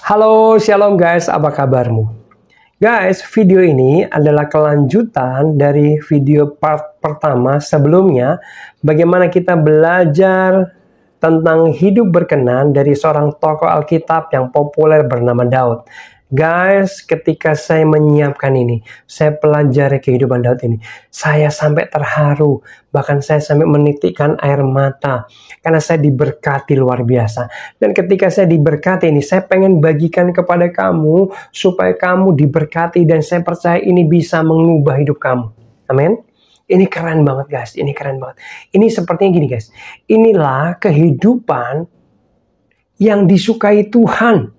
Halo, shalom guys, apa kabarmu? Guys, video ini adalah kelanjutan dari video part pertama sebelumnya, bagaimana kita belajar tentang hidup berkenan dari seorang tokoh Alkitab yang populer bernama Daud. Guys, ketika saya menyiapkan ini, saya pelajari kehidupan Daud ini, saya sampai terharu, bahkan saya sampai menitikkan air mata, karena saya diberkati luar biasa. Dan ketika saya diberkati ini, saya pengen bagikan kepada kamu, supaya kamu diberkati, dan saya percaya ini bisa mengubah hidup kamu. Amin. Ini keren banget guys, ini keren banget. Ini sepertinya gini guys, inilah kehidupan yang disukai Tuhan.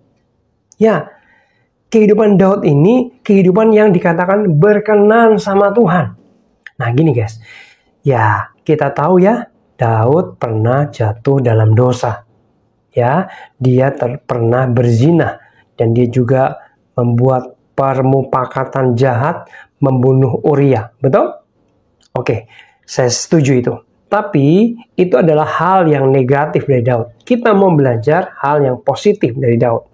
Ya, kehidupan Daud ini kehidupan yang dikatakan berkenan sama Tuhan. Nah gini guys, ya kita tahu ya, Daud pernah jatuh dalam dosa. Ya, dia pernah berzina dan dia juga membuat permufakatan jahat, membunuh Uria. Betul? Oke, saya setuju itu. Tapi itu adalah hal yang negatif dari Daud. Kita mau belajar hal yang positif dari Daud.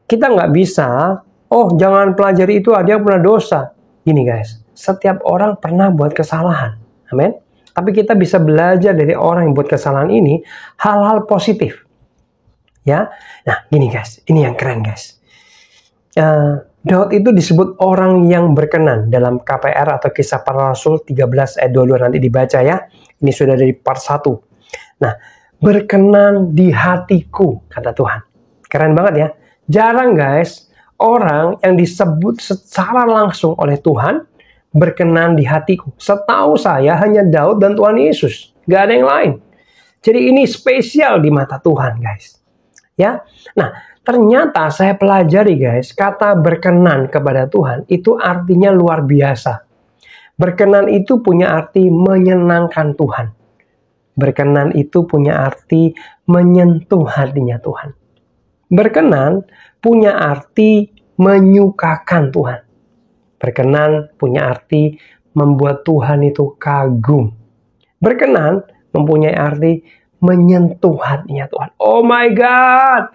Kita nggak bisa, oh jangan pelajari itu, dia pernah dosa. Gini guys, setiap orang pernah buat kesalahan. Amin. Tapi kita bisa belajar dari orang yang buat kesalahan ini, hal-hal positif. Ya, nah gini guys, ini yang keren guys. Daud itu disebut orang yang berkenan dalam KPR atau Kisah Para Rasul 13 ayat 22 nanti dibaca ya. Ini sudah dari part 1. Nah, berkenan di hatiku, kata Tuhan. Keren banget ya. Jarang guys, orang yang disebut secara langsung oleh Tuhan berkenan di hatiku. Setahu saya hanya Daud dan Tuhan Yesus. Gak ada yang lain. Jadi ini spesial di mata Tuhan guys. Ya, nah ternyata saya pelajari guys, kata berkenan kepada Tuhan itu artinya luar biasa. Berkenan itu punya arti menyenangkan Tuhan. Berkenan itu punya arti menyentuh hatinya Tuhan. Berkenan punya arti menyukakan Tuhan. Berkenan punya arti membuat Tuhan itu kagum. Berkenan mempunyai arti menyentuh hatinya Tuhan. Oh my God!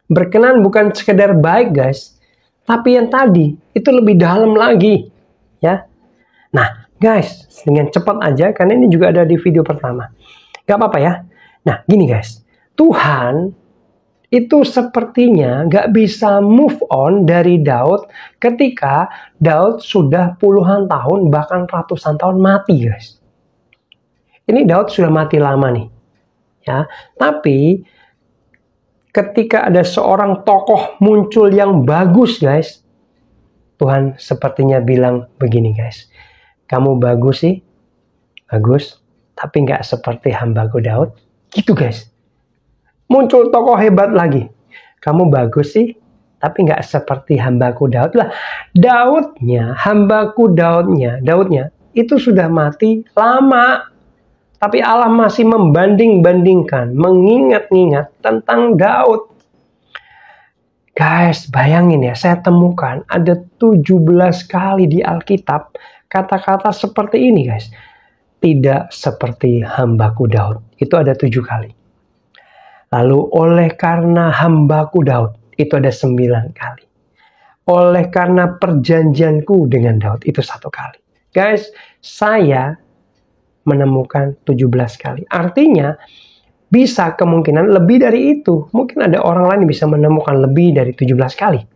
Berkenan bukan sekedar baik guys, tapi yang tadi itu lebih dalam lagi. Ya. Nah guys, dengan cepat aja, karena ini juga ada di video pertama. Gak apa-apa ya. Nah gini guys, Tuhan itu sepertinya gak bisa move on dari Daud ketika Daud sudah puluhan tahun bahkan ratusan tahun mati guys. Ini Daud sudah mati lama nih. Ya, tapi ketika ada seorang tokoh muncul yang bagus guys, Tuhan sepertinya bilang begini guys, kamu bagus sih, bagus, tapi gak seperti hambaku Daud. Gitu guys. Muncul tokoh hebat lagi. Kamu bagus sih, tapi nggak seperti hambaku Daud lah. Hambaku Daudnya itu sudah mati lama. Tapi Allah masih membanding-bandingkan, mengingat-ingat tentang Daud. Guys, bayangin ya, saya temukan ada 17 kali di Alkitab kata-kata seperti ini guys. Tidak seperti hambaku Daud. Itu ada 7 kali. Lalu oleh karena hambaku Daud, itu ada 9 kali. Oleh karena perjanjianku dengan Daud, itu 1 kali. Guys, saya menemukan 17 kali. Artinya, bisa kemungkinan lebih dari itu. Mungkin ada orang lain yang bisa menemukan lebih dari 17 kali.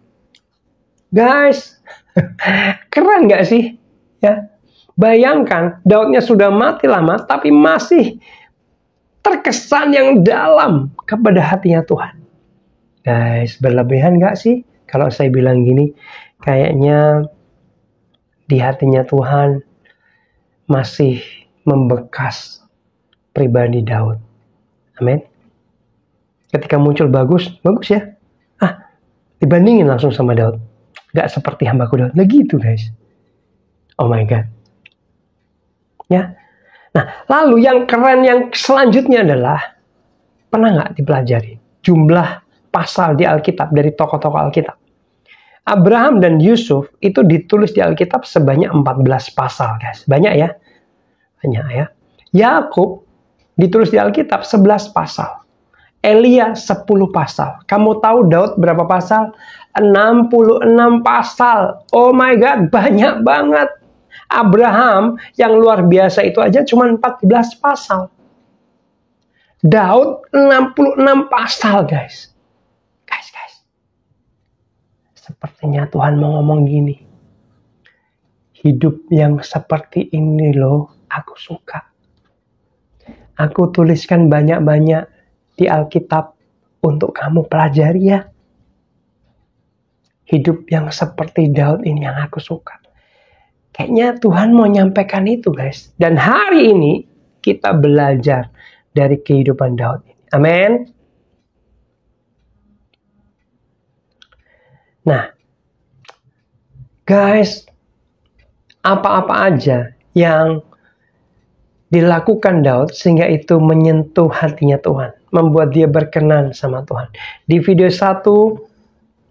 Guys, keren gak sih? Ya, bayangkan, Daudnya sudah mati lama, tapi masih terkesan yang dalam kepada hatinya Tuhan. Guys, berlebihan gak sih? Kalau saya bilang gini, kayaknya di hatinya Tuhan masih membekas pribadi Daud. Amin. Ketika muncul bagus ya. Dibandingin langsung sama Daud. Gak seperti hambaku Daud. Begitu guys. Oh my God. Ya. Nah, lalu yang keren yang selanjutnya adalah, pernah nggak dipelajari jumlah pasal di Alkitab dari tokoh-tokoh Alkitab? Abraham dan Yusuf itu ditulis di Alkitab sebanyak 14 pasal, guys. Banyak ya? Banyak ya. Yakub ditulis di Alkitab 11 pasal. Elia 10 pasal. Kamu tahu Daud berapa pasal? 66 pasal. Oh my God, banyak banget. Abraham yang luar biasa itu aja cuma 14 pasal. Daud 66 pasal, guys. Guys. Sepertinya Tuhan mau ngomong gini. Hidup yang seperti ini loh, aku suka. Aku tuliskan banyak-banyak di Alkitab untuk kamu pelajari ya. Hidup yang seperti Daud ini yang aku suka. Kayaknya Tuhan mau nyampaikan itu, guys. Dan hari ini kita belajar dari kehidupan Daud ini. Amin. Nah, guys, apa-apa aja yang dilakukan Daud sehingga itu menyentuh hatinya Tuhan, membuat dia berkenan sama Tuhan. Di video 1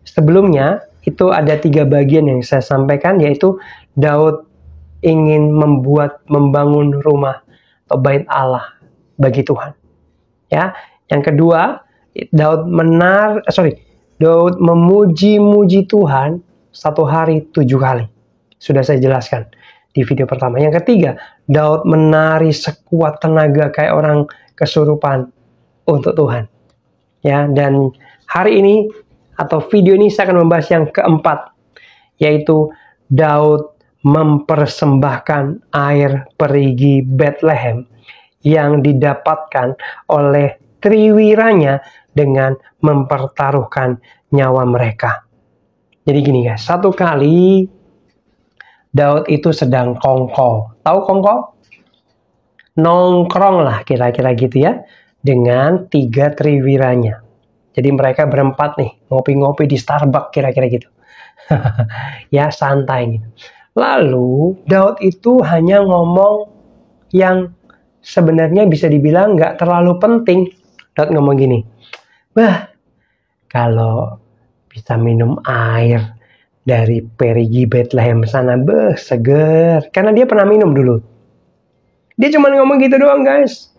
sebelumnya itu ada 3 bagian yang saya sampaikan, yaitu Daud ingin membangun rumah atau bait Allah bagi Tuhan. Ya, yang kedua, Daud memuji-muji Tuhan 1 hari 7 kali. Sudah saya jelaskan di video pertama. Yang ketiga, Daud menari sekuat tenaga kayak orang kesurupan untuk Tuhan. Ya, dan hari ini atau video ini saya akan membahas yang keempat, yaitu Daud mempersembahkan air perigi Bethlehem yang didapatkan oleh triwiranya dengan mempertaruhkan nyawa mereka. Jadi gini guys, satu kali Daud itu sedang kongko. Tahu kongko? Nongkrong lah kira-kira gitu ya. Dengan 3 triwiranya. Jadi mereka berempat nih. Ngopi-ngopi di Starbucks kira-kira gitu. Ya santai gitu. Lalu Daud itu hanya ngomong yang sebenarnya bisa dibilang nggak terlalu penting. Daud ngomong gini. Kalau bisa minum air dari perigi Bethlehem sana, seger. Karena dia pernah minum dulu. Dia cuma ngomong gitu doang, guys.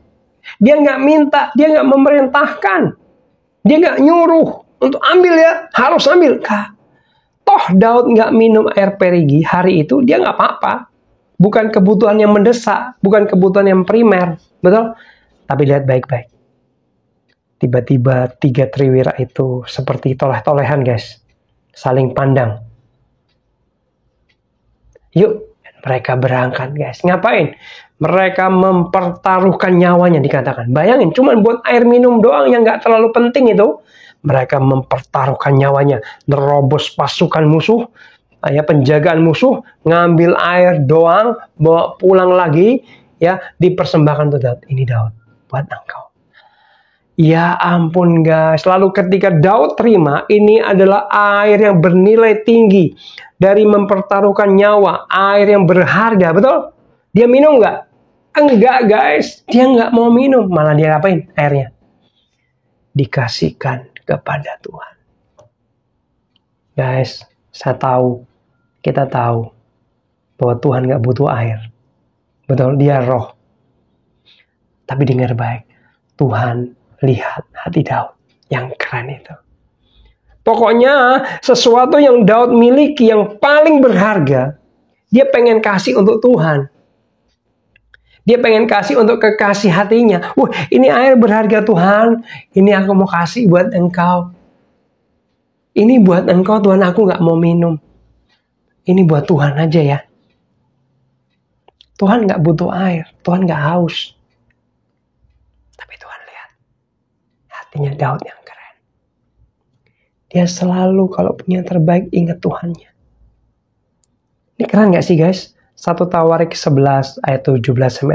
Dia nggak minta, dia nggak memerintahkan. Dia nggak nyuruh untuk ambil ya, harus ambil. Toh Daud nggak minum air perigi hari itu, dia nggak apa-apa. Bukan kebutuhan yang mendesak, bukan kebutuhan yang primer. Betul? Tapi lihat baik-baik. Tiba-tiba 3 triwira itu seperti toleh-tolehan, guys. Saling pandang. Yuk, mereka berangkat, guys. Ngapain? Mereka mempertaruhkan nyawanya, dikatakan. Bayangin, cuma buat air minum doang yang gak terlalu penting itu. Mereka mempertaruhkan nyawanya. Nerobos pasukan musuh, penjagaan musuh, ngambil air doang, bawa pulang lagi, ya, dipersembahkan untuk Daud. Ini Daud, buat engkau. Ya ampun guys, lalu ketika Daud terima, ini adalah air yang bernilai tinggi. Dari mempertaruhkan nyawa, air yang berharga, betul? Dia minum nggak? Enggak guys, dia nggak mau minum. Malah dia ngapain airnya? Dikasihkan kepada Tuhan. Guys, kita tahu bahwa Tuhan nggak butuh air. Betul, dia roh. Tapi dengar baik, Tuhan lihat hati Daud yang keren itu. Pokoknya sesuatu yang Daud miliki yang paling berharga, dia pengen kasih untuk Tuhan. Dia pengen kasih untuk kekasih hatinya. Ini air berharga Tuhan. Ini aku mau kasih buat engkau. Ini buat engkau Tuhan, aku gak mau minum. Ini buat Tuhan aja ya. Tuhan gak butuh air. Tuhan gak haus. Tapi Tuhan lihat hatinya Daud yang keren. Dia selalu kalau punya terbaik ingat Tuhannya. Ini keren gak sih guys? 1 Tawarik 11 ayat 17-18.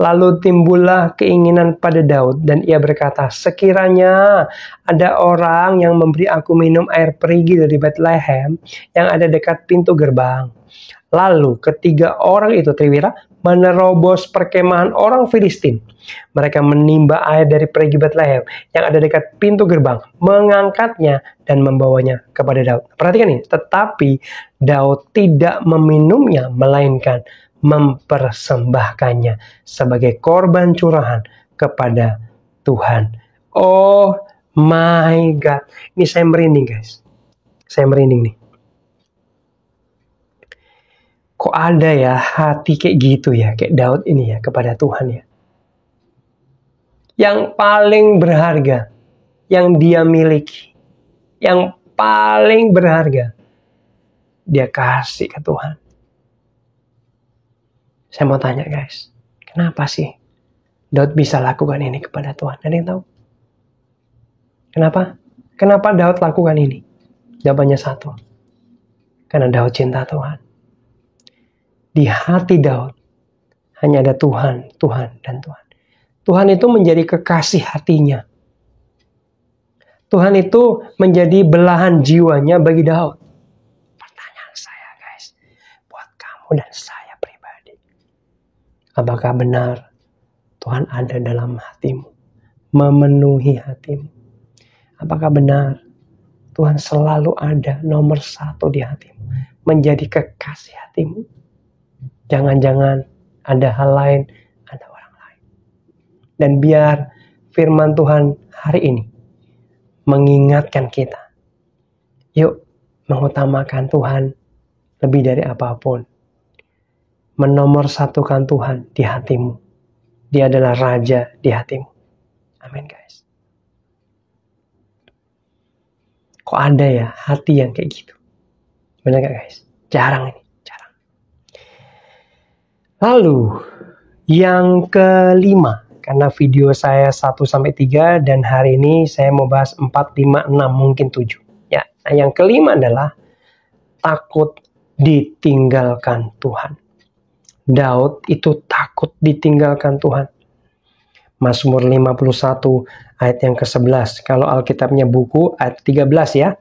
Lalu timbullah keinginan pada Daud dan ia berkata, sekiranya ada orang yang memberi aku minum air perigi dari Bethlehem yang ada dekat pintu gerbang. Lalu ketiga orang itu triwira menerobos perkemahan orang Filistin. Mereka menimba air dari perigi Bethlehem yang ada dekat pintu gerbang, mengangkatnya dan membawanya kepada Daud. Perhatikan ini, tetapi Daud tidak meminumnya, melainkan mempersembahkannya sebagai korban curahan kepada Tuhan Oh my God. Ini saya merinding guys. Saya merinding nih. Kok ada ya hati kayak gitu ya, kayak Daud ini ya kepada Tuhan ya. Yang paling berharga, yang dia miliki, yang paling berharga, dia kasih ke Tuhan. Saya mau tanya guys, kenapa sih Daud bisa lakukan ini kepada Tuhan? Ada yang tahu? Kenapa? Kenapa Daud lakukan ini? Jawabannya satu. Karena Daud cinta Tuhan. Di hati Daud hanya ada Tuhan, Tuhan, dan Tuhan. Tuhan itu menjadi kekasih hatinya. Tuhan itu menjadi belahan jiwanya bagi Daud. Pertanyaan saya guys, buat kamu dan saya pribadi. Apakah benar Tuhan ada dalam hatimu? Memenuhi hatimu? Apakah benar Tuhan selalu ada nomor satu di hatimu? Menjadi kekasih hatimu? Jangan-jangan ada hal lain, ada orang lain. Dan biar firman Tuhan hari ini mengingatkan kita. Yuk mengutamakan Tuhan lebih dari apapun. Menomorsatukan Tuhan di hatimu. Dia adalah Raja di hatimu. Amin guys. Kok ada ya hati yang kayak gitu? Benar gak guys? Jarang ini. Jarang. Lalu yang kelima. Karena video saya 1-3 dan hari ini saya mau bahas 4, 5, 6, mungkin 7. Ya, nah yang kelima adalah takut ditinggalkan Tuhan. Daud itu takut ditinggalkan Tuhan. Mazmur 51 ayat yang ke-11. Kalau Alkitabnya buku ayat 13 ya.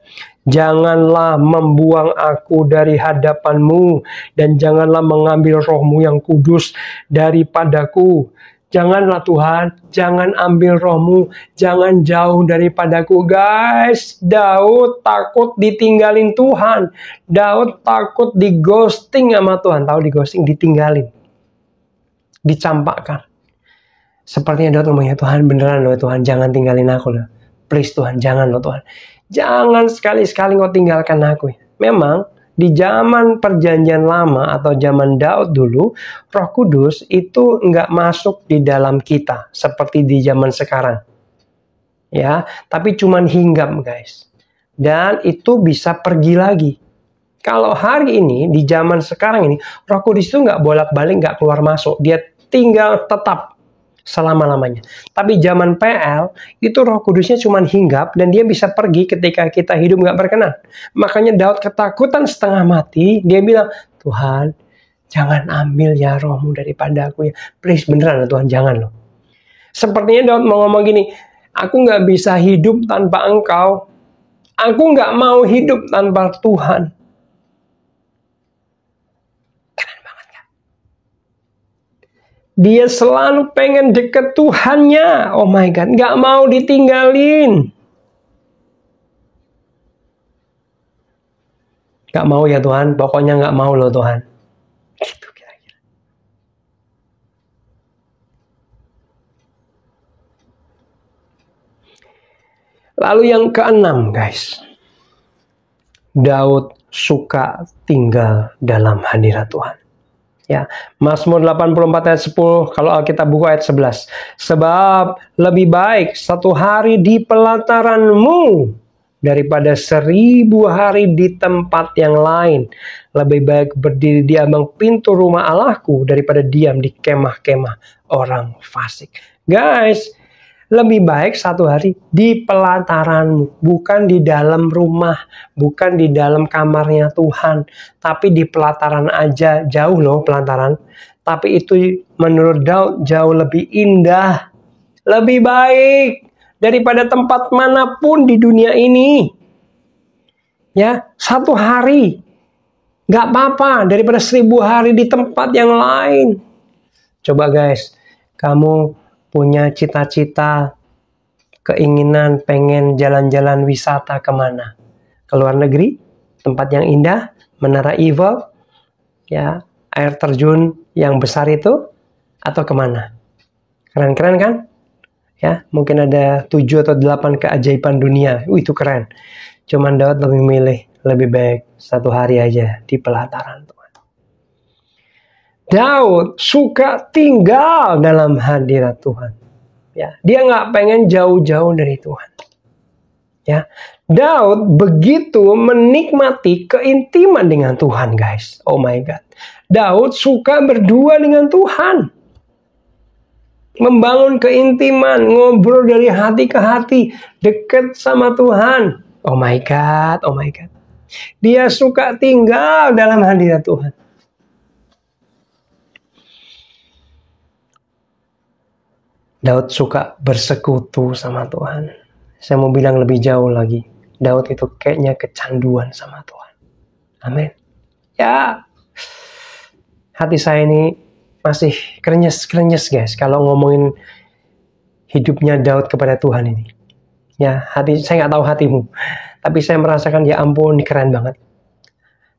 Janganlah membuang aku dari hadapanmu dan janganlah mengambil rohmu yang kudus daripadaku. Janganlah Tuhan, jangan ambil rohmu, jangan jauh daripadaku. Guys, Daud takut ditinggalin Tuhan. Daud takut di ghosting sama Tuhan. Tahu di ghosting? Ditinggalin. Dicampakkan. Sepertinya Daud ngomongnya, Tuhan beneran loh Tuhan, jangan tinggalin aku loh. Please Tuhan, jangan loh Tuhan. Jangan sekali-sekali kau tinggalkan aku. Memang di zaman perjanjian lama atau zaman Daud dulu, Roh Kudus itu nggak masuk di dalam kita seperti di zaman sekarang. Ya, tapi cuman hinggap guys. Dan itu bisa pergi lagi. Kalau hari ini, di zaman sekarang ini, Roh Kudus itu nggak bolak-balik, nggak keluar masuk. Dia tinggal tetap selama-lamanya. Tapi zaman PL, itu Roh Kudusnya cuma hinggap dan dia bisa pergi ketika kita hidup nggak berkenan. Makanya Daud ketakutan setengah mati, dia bilang, Tuhan, jangan ambil ya rohmu daripada aku ya. Please, beneran Tuhan, jangan loh. Sepertinya Daud mau ngomong gini, aku nggak bisa hidup tanpa engkau. Aku nggak mau hidup tanpa Tuhan. Dia selalu pengen deket Tuhannya. Oh my God, gak mau ditinggalin. Gak mau ya Tuhan, pokoknya gak mau loh Tuhan. Gitu kira-kira. Lalu yang keenam guys. Daud suka tinggal dalam hadirat Tuhan. Ya, Mazmur 84 ayat 10, kalau Alkitab buku ayat 11. Sebab lebih baik 1 hari di pelataranmu daripada 1000 hari di tempat yang lain. Lebih baik berdiri di ambang pintu rumah Allahku daripada diam di kemah-kemah orang fasik. Guys, lebih baik 1 hari di pelataranmu, bukan di dalam rumah, bukan di dalam kamarnya Tuhan, tapi di pelataran aja. Jauh loh pelataran, tapi itu menurut Daud jauh lebih indah, lebih baik daripada tempat manapun di dunia ini. Ya, 1 hari gak apa-apa daripada 1000 hari di tempat yang lain. Coba guys, kamu punya cita-cita, keinginan pengen jalan-jalan wisata kemana? Ke luar negeri, tempat yang indah, Menara Eiffel, ya, air terjun yang besar itu, atau kemana? Keren-keren kan? Ya, mungkin ada 7 atau 8 keajaiban dunia. Itu keren. Cuman Daud lebih milih, lebih baik 1 hari aja di pelataran Tuhan. Daud suka tinggal dalam hadirat Tuhan. Ya, dia nggak pengen jauh-jauh dari Tuhan. Ya, Daud begitu menikmati keintiman dengan Tuhan, guys. Oh my God. Daud suka berdua dengan Tuhan. Membangun keintiman, ngobrol dari hati ke hati, dekat sama Tuhan. Oh my God, oh my God. Dia suka tinggal dalam hadirat Tuhan. Daud suka bersekutu sama Tuhan. Saya mau bilang lebih jauh lagi. Daud itu kayaknya kecanduan sama Tuhan. Amin. Ya, hati saya ini masih krenyes guys kalau ngomongin hidupnya Daud kepada Tuhan ini. Ya, saya nggak tahu hatimu, tapi saya merasakan ya ampun, ini keren banget.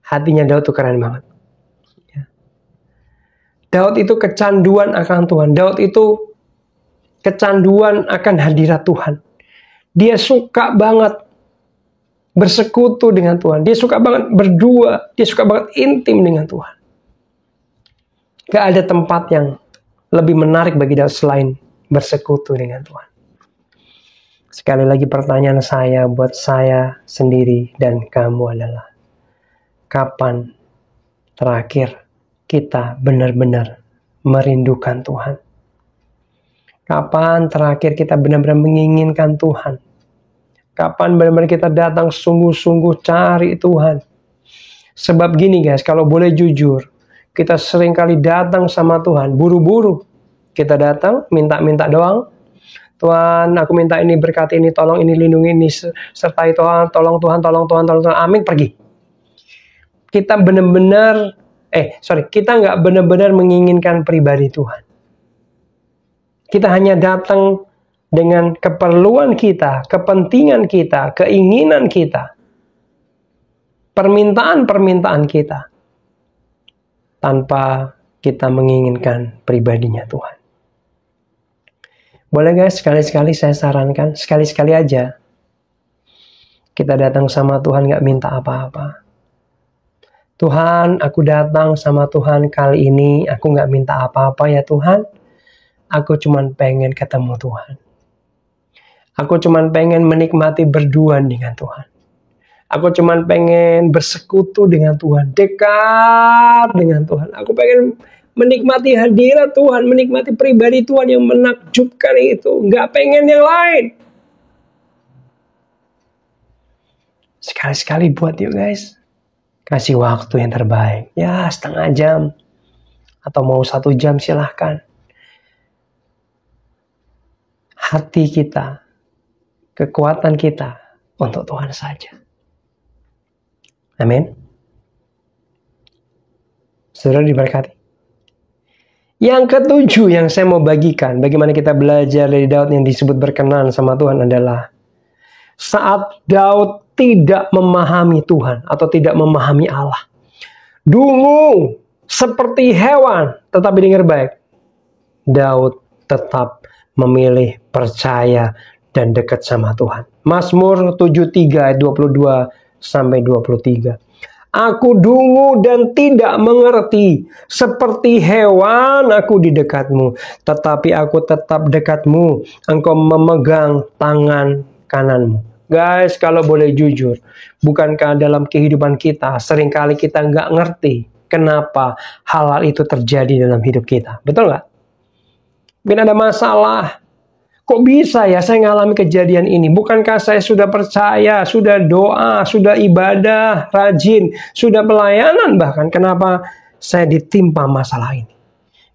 Hatinya Daud tuh keren banget. Ya. Daud itu kecanduan akan Tuhan. Daud itu kecanduan akan hadirat Tuhan. Dia suka banget bersekutu dengan Tuhan. Dia suka banget berdua. Dia suka banget intim dengan Tuhan. Gak ada tempat yang lebih menarik bagi Daud selain bersekutu dengan Tuhan. Sekali lagi pertanyaan saya buat saya sendiri dan kamu adalah, kapan terakhir kita benar-benar merindukan Tuhan? Kapan terakhir kita benar-benar menginginkan Tuhan? Kapan benar-benar kita datang sungguh-sungguh cari Tuhan? Sebab gini guys, kalau boleh jujur, kita seringkali datang sama Tuhan, buru-buru. Kita datang, minta-minta doang. Tuhan, aku minta ini, berkati ini, tolong ini, lindungi ini, sertai Tuhan, tolong Tuhan, tolong Tuhan, tolong Tuhan, amin, pergi. Kita benar-benar, kita nggak benar-benar menginginkan pribadi Tuhan. Kita hanya datang dengan keperluan kita, kepentingan kita, keinginan kita, permintaan-permintaan kita, tanpa kita menginginkan pribadinya Tuhan. Boleh guys, sekali-sekali saya sarankan, sekali-sekali aja kita datang sama Tuhan gak minta apa-apa. Tuhan, aku datang sama Tuhan kali ini, aku gak minta apa-apa ya Tuhan. Aku cuman pengen ketemu Tuhan. Aku cuman pengen menikmati berduaan dengan Tuhan. Aku cuman pengen bersekutu dengan Tuhan, dekat dengan Tuhan. Aku pengen menikmati hadirat Tuhan, menikmati pribadi Tuhan yang menakjubkan itu. Nggak pengen yang lain. Sekali-sekali buat yuk guys. Kasih waktu yang terbaik. Ya, setengah jam. Atau mau 1 jam silahkan. Hati kita, kekuatan kita untuk Tuhan saja. Amin. Saudara diberkati. Yang ketujuh yang saya mau bagikan, bagaimana kita belajar dari Daud yang disebut berkenan sama Tuhan adalah saat Daud tidak memahami Tuhan atau tidak memahami Allah. Dungu seperti hewan, tetapi dengar baik. Daud tetap memilih percaya dan dekat sama Tuhan. Mazmur 73 ayat 22 sampai 23. Aku dungu dan tidak mengerti, seperti hewan aku di dekatmu, tetapi aku tetap dekatmu, engkau memegang tangan kananmu. Guys, kalau boleh jujur, bukankah dalam kehidupan kita seringkali kita nggak ngerti kenapa hal itu terjadi dalam hidup kita, betul nggak? Mungkin ada masalah. Kok bisa ya saya ngalami kejadian ini? Bukankah saya sudah percaya, sudah doa, sudah ibadah, rajin, sudah pelayanan bahkan. Kenapa saya ditimpa masalah ini?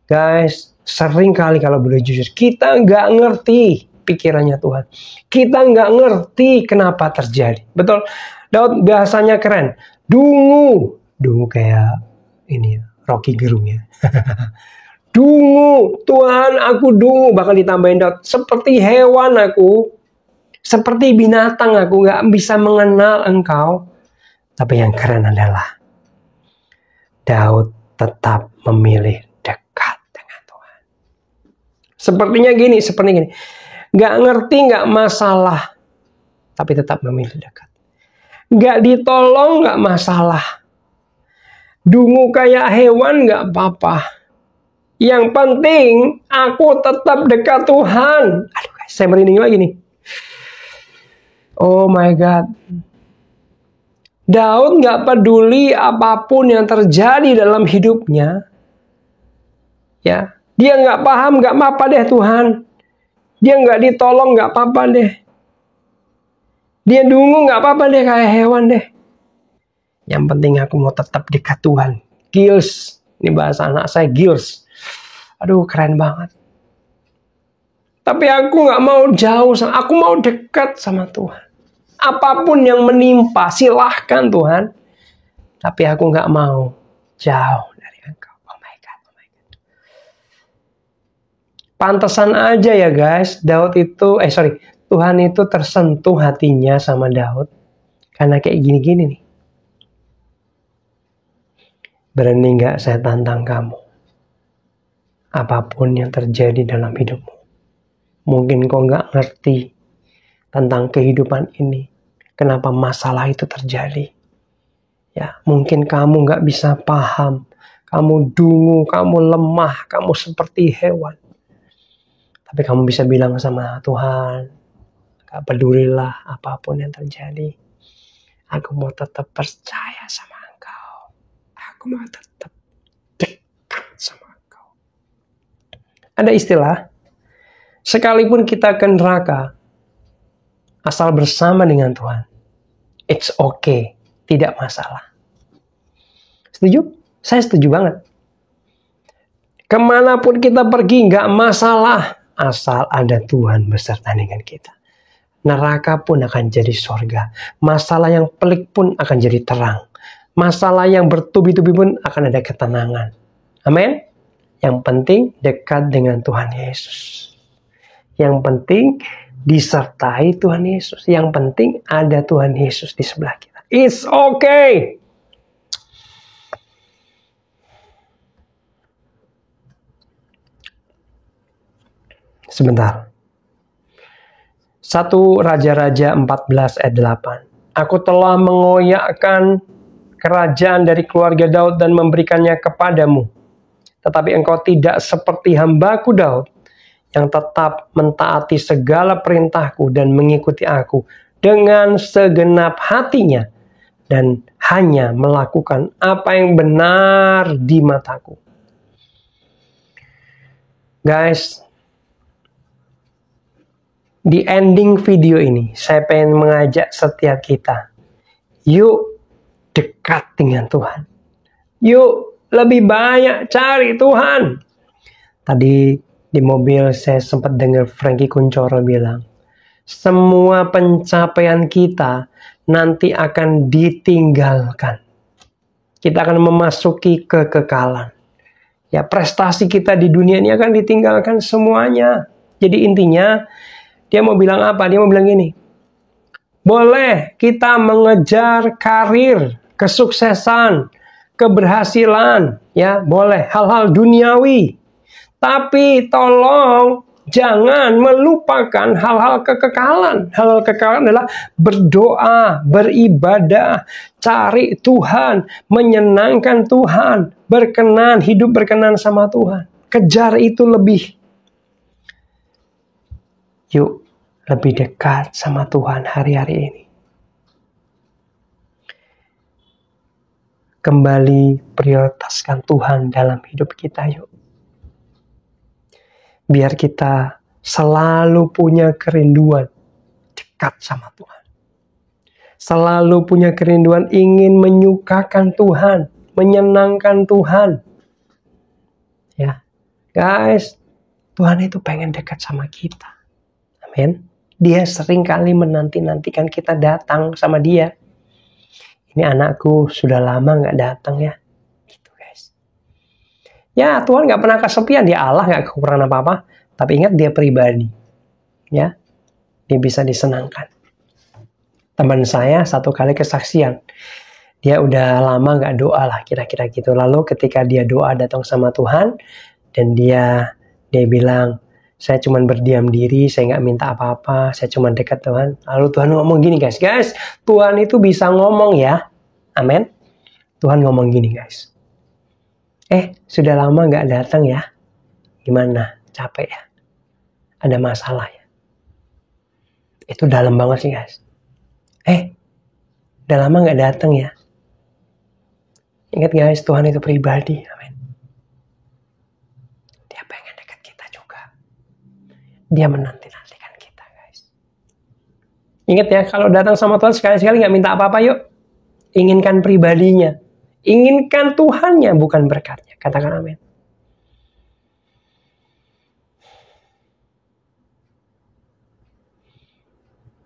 Guys, sering kali kalau boleh jujur, kita nggak ngerti pikirannya Tuhan. Kita nggak ngerti kenapa terjadi. Betul? Daud bahasanya keren. Dungu. Dungu kayak ini ya, Rocky Gerung ya. Dungu, Tuhan aku dungu, bahkan ditambahin Daud, seperti hewan aku, seperti binatang aku, gak bisa mengenal engkau. Tapi yang keren adalah Daud tetap memilih dekat dengan Tuhan. Seperti gini. Nggak ngerti, nggak masalah. Tapi tetap memilih dekat. Nggak ditolong, nggak masalah. Dungu kayak hewan, nggak apa-apa. Yang penting, aku tetap dekat Tuhan. Aduh guys, saya merinding lagi nih. Oh my God. Daud nggak peduli apapun yang terjadi dalam hidupnya. Ya, dia nggak paham, nggak apa-apa deh Tuhan. Dia nggak ditolong, nggak apa-apa deh. Dia dungu, nggak apa-apa deh, kayak hewan deh. Yang penting aku mau tetap dekat Tuhan. Gils, ini bahasa anak saya, gils. Aduh, keren banget. Tapi aku nggak mau jauh, aku mau dekat sama Tuhan. Apapun yang menimpa, silahkan Tuhan. Tapi aku nggak mau jauh dari Engkau. Oh my God, oh my God. Pantesan aja ya guys, Tuhan itu tersentuh hatinya sama Daud. Karena kayak gini-gini nih. Berani nggak saya tantang kamu? Apapun yang terjadi dalam hidupmu. Mungkin kau nggak ngerti tentang kehidupan ini. Kenapa masalah itu terjadi. Ya, mungkin kamu nggak bisa paham. Kamu dungu, kamu lemah, kamu seperti hewan. Tapi kamu bisa bilang sama Tuhan, gak pedulilah apapun yang terjadi. Aku mau tetap percaya sama Engkau. Aku mau tetap dekat sama Engkau. Ada istilah, sekalipun kita ke neraka, asal bersama dengan Tuhan, it's okay, tidak masalah. Setuju? Saya setuju banget. Kemanapun kita pergi, gak masalah. Asal ada Tuhan beserta dengan kita. Neraka pun akan jadi sorga. Masalah yang pelik pun akan jadi terang. Masalah yang bertubi-tubi pun akan ada ketenangan. Amin. Yang penting dekat dengan Tuhan Yesus. Yang penting disertai Tuhan Yesus. Yang penting ada Tuhan Yesus di sebelah kita. It's okay. Sebentar. 1 Raja-Raja 14 ayat 8. Aku telah mengoyakkan kerajaan dari keluarga Daud dan memberikannya kepadamu. Tetapi engkau tidak seperti hambaku Daud, yang tetap mentaati segala perintahku dan mengikuti aku dengan segenap hatinya, dan hanya melakukan apa yang benar di mataku. Guys, di ending video ini, saya pengen mengajak setiap kita. Yuk dekat dengan Tuhan. Yuk lebih banyak cari Tuhan. Tadi di mobil saya sempat dengar Frankie Kuncoro bilang, semua pencapaian kita nanti akan ditinggalkan. Kita akan memasuki kekekalan. Ya, prestasi kita di dunia ini akan ditinggalkan semuanya. Jadi intinya, dia mau bilang apa? Dia mau bilang gini, boleh kita mengejar karir, kesuksesan, keberhasilan, ya boleh, hal-hal duniawi. Tapi tolong jangan melupakan hal-hal kekekalan. Hal-hal kekekalan adalah berdoa, beribadah, cari Tuhan, menyenangkan Tuhan, berkenan, hidup berkenan sama Tuhan. Kejar itu lebih. Yuk, lebih dekat sama Tuhan hari-hari ini. Kembali prioritaskan Tuhan dalam hidup kita, yuk. Biar kita selalu punya kerinduan dekat sama Tuhan. Selalu punya kerinduan ingin menyukakan Tuhan, menyenangkan Tuhan. Ya, guys, Tuhan itu pengen dekat sama kita. Amin. Dia sering kali menanti-nantikan kita datang sama dia. Ini anakku sudah lama gak datang ya. Gitu guys. Ya Tuhan gak pernah kesepian. Dia Allah gak kekurangan apa-apa. Tapi ingat dia pribadi. Ya. Dia bisa disenangkan. Teman saya satu kali kesaksian. Dia udah lama gak doa lah kira-kira gitu. Lalu ketika dia doa datang sama Tuhan. Dan dia bilang, Saya cuma berdiam diri, saya nggak minta apa-apa, saya cuma dekat Tuhan. Lalu Tuhan ngomong gini guys, Tuhan itu bisa ngomong ya, amin. Tuhan ngomong gini guys, sudah lama nggak datang ya, gimana, capek ya, ada masalah ya. Itu dalam banget sih guys. Udah lama nggak datang ya. Ingat guys, Tuhan itu pribadi, amin. Dia pengen dekat kita juga. Dia menanti-nantikan kita guys. Ingat ya, kalau datang sama Tuhan sekali-sekali nggak minta apa-apa yuk. Inginkan pribadinya. Inginkan Tuhannya, bukan berkatnya. Katakan amin.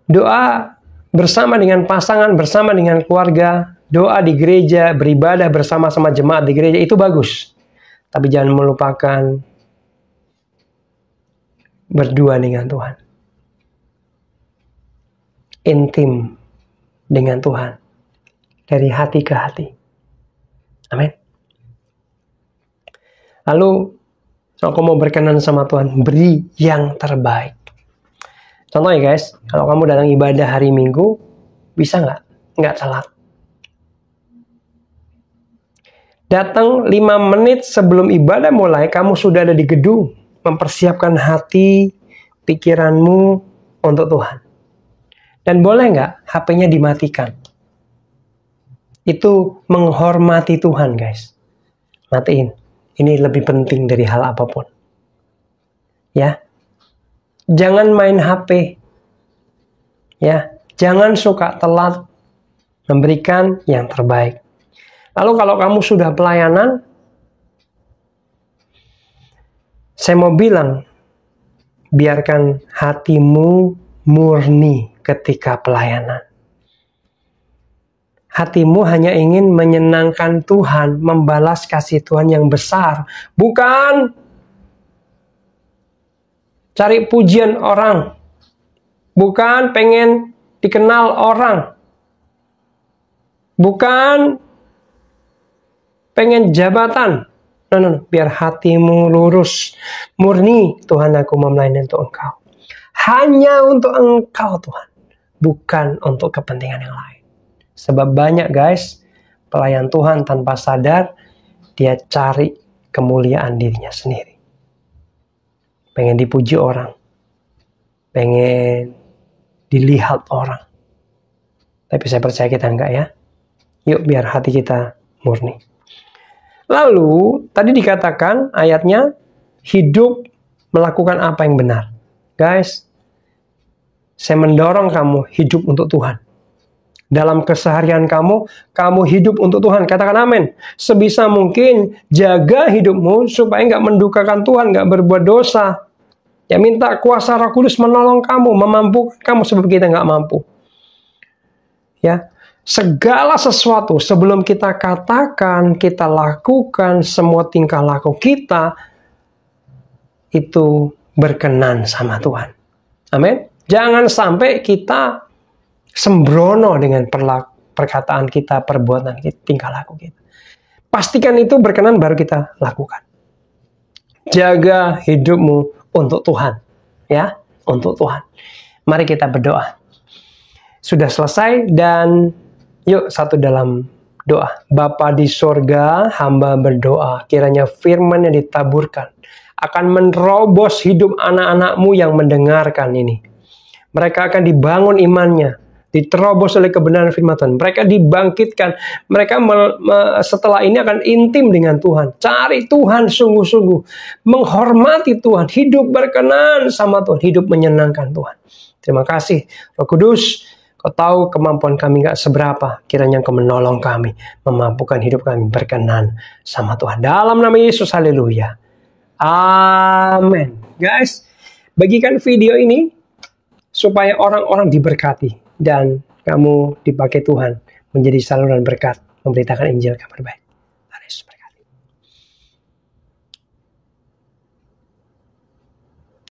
Doa bersama dengan pasangan, bersama dengan keluarga, doa di gereja, beribadah bersama-sama jemaat di gereja, itu bagus. Tapi jangan melupakan berdua dengan Tuhan. Intim dengan Tuhan. Dari hati ke hati. Amin. Lalu, kalau kamu mau berkenan sama Tuhan, beri yang terbaik. Contohnya guys, kalau kamu datang ibadah hari Minggu, bisa nggak? Nggak telat. Datang 5 menit sebelum ibadah mulai, kamu sudah ada di gedung. Mempersiapkan hati, pikiranmu untuk Tuhan. Dan boleh nggak HP-nya dimatikan? Itu menghormati Tuhan guys. Matiin. Ini lebih penting dari hal apapun. Ya. Jangan main HP. Ya, jangan suka telat memberikan yang terbaik. Lalu kalau kamu sudah pelayanan, saya mau bilang, biarkan hatimu murni ketika pelayanan. Hatimu hanya ingin menyenangkan Tuhan, membalas kasih Tuhan yang besar. Bukan cari pujian orang. Bukan pengen dikenal orang. Bukan pengen jabatan. No. Biar hatimu lurus. Murni, Tuhan aku mau melayani untuk Engkau. Hanya untuk Engkau Tuhan. Bukan untuk kepentingan yang lain. Sebab banyak guys, pelayan Tuhan tanpa sadar, dia cari kemuliaan dirinya sendiri. Pengen dipuji orang. Pengen dilihat orang. Tapi saya percaya kita enggak ya. Yuk biar hati kita murni. Lalu, tadi dikatakan ayatnya, hidup melakukan apa yang benar. Guys, saya mendorong kamu hidup untuk Tuhan. Dalam keseharian kamu hidup untuk Tuhan. Katakan amin. Sebisa mungkin jaga hidupmu supaya nggak mendukakan Tuhan, nggak berbuat dosa. Ya minta kuasa Roh Kudus menolong kamu, memampukan kamu sebab kita nggak mampu. Ya, segala sesuatu sebelum kita katakan, kita lakukan, semua tingkah laku kita itu berkenan sama Tuhan. Amin. Jangan sampai kita sembrono dengan perkataan kita, perbuatan kita, tingkah laku kita. Pastikan itu berkenan baru kita lakukan. Jaga hidupmu untuk Tuhan. Ya, untuk Tuhan. Mari kita berdoa. Sudah selesai dan yuk satu dalam doa. Bapa di sorga, hamba berdoa. Kiranya firman yang ditaburkan akan menerobos hidup anak-anakmu yang mendengarkan ini. Mereka akan dibangun imannya. Diterobos oleh kebenaran firman Tuhan. Mereka dibangkitkan. Mereka setelah ini akan intim dengan Tuhan. Cari Tuhan sungguh-sungguh. Menghormati Tuhan. Hidup berkenan sama Tuhan. Hidup menyenangkan Tuhan. Terima kasih Roh Kudus. Kau tahu kemampuan kami gak seberapa. Kiranya Kau menolong kami. Memampukan hidup kami berkenan sama Tuhan. Dalam nama Yesus, haleluya. Amin. Guys, bagikan video ini supaya orang-orang diberkati. Dan kamu dipakai Tuhan menjadi saluran berkat, memberitakan Injil kabar baik.